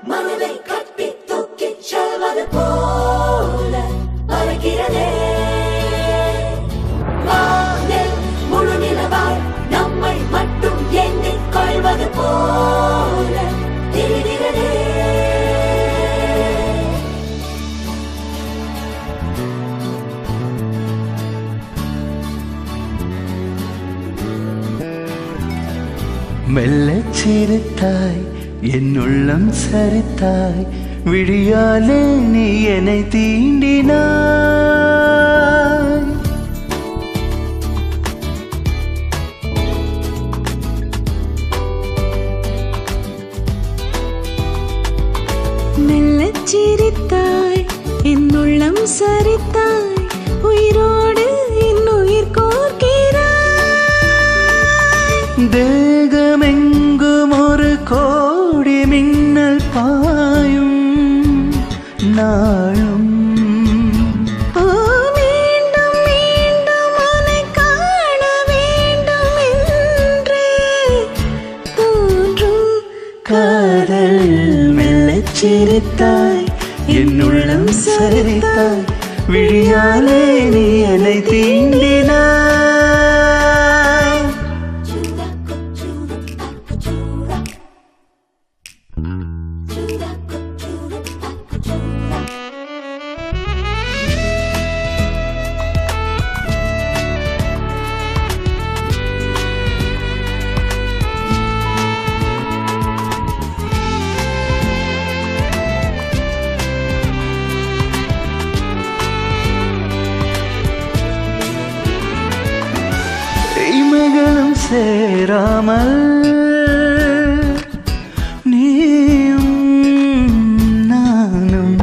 மனதை கட்டி தூக்கி செல்வது போல பறக்கிறதே வானில் முழு நிலவாய் நம்மை மட்டும் எண்ணிக் கொள்வது போல தெரிகிறதே. மெல்லச் சிரித்தாய் என் உள்ளம் சரித்தாய் விழியாலே நீ என்னை தீண்டினாய். மெல்லச் சிரித்தாய் என் உள்ளம் சரித்தாய் உயிரோடு என் உயிர் கோர்க்கிறாய். தேகமெங்கும் ஒரு கோடி மின்னல் பாயும் நாளும் மீண்டும் மீண்டும் உன்னை காண வேண்டும் என்று தோன்றும் காதல். மெல்லச் சிரித்தாய் என் உள்ளம் சரித்தாய் விழியாலே நீ என்னை தீண்டினாய். இமைகளும் சேராமல் நீயும் நானும்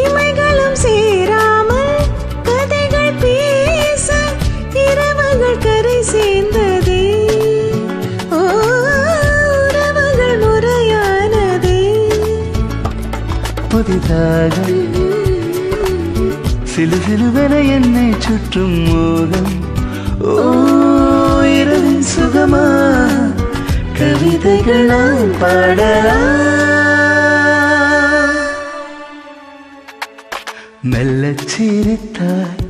இமைகளும் சேராமல் கதைகள் பேச இரவுகள் கரை சேர்ந்ததே. உறவுகள் முறையானதே. புதிதாக சிலு சிலுவென என்னை சுற்றும் மோகம். இரவின் சுகமா கவிதைகள் நான் பாடலாம். மெல்லச் சிரித்தாய்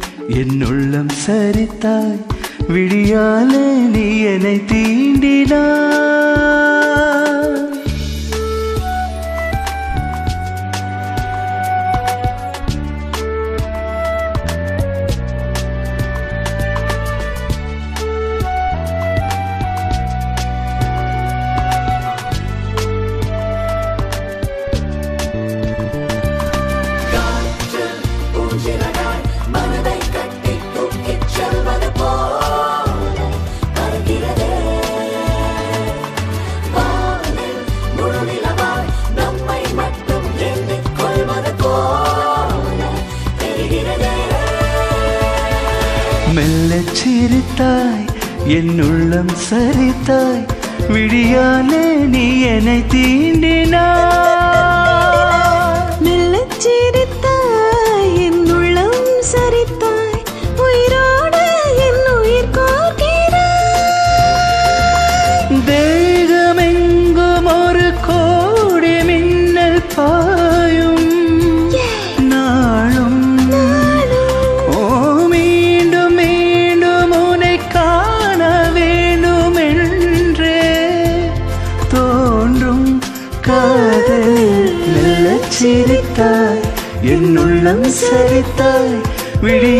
என் உள்ளம் சரித்தாய் விழியாலே நீ என்னை தீண்டினாய். மனதை கட்டி தூக்கி செல்வது போல பறக்கிறதே வானில் முழு நிலவாய் நம்மை மட்டும் எண்ணிக் கொள்வது போல தெரிகிறதே. மெல்லச் சிரித்தாய் என் உள்ளம் சரித்தாய் விழியாலே நீ என்னை தீண்டினாய். மெல்லச் சிரித்தாய் என் உள்ளம் சரித்தாய் உயிரோடு என் உயிர் கோர்க்கிறாய். தேகமெங்கும் ஒரு கோடி மின்னல் பாயும் நாளும் மீண்டும் மீண்டும் உன்னை காண வேண்டும் என்றே தோன்றும் காதல். மெல்லச் சிரித்தாய் என் உள்ளம் சரித்தாய் விழி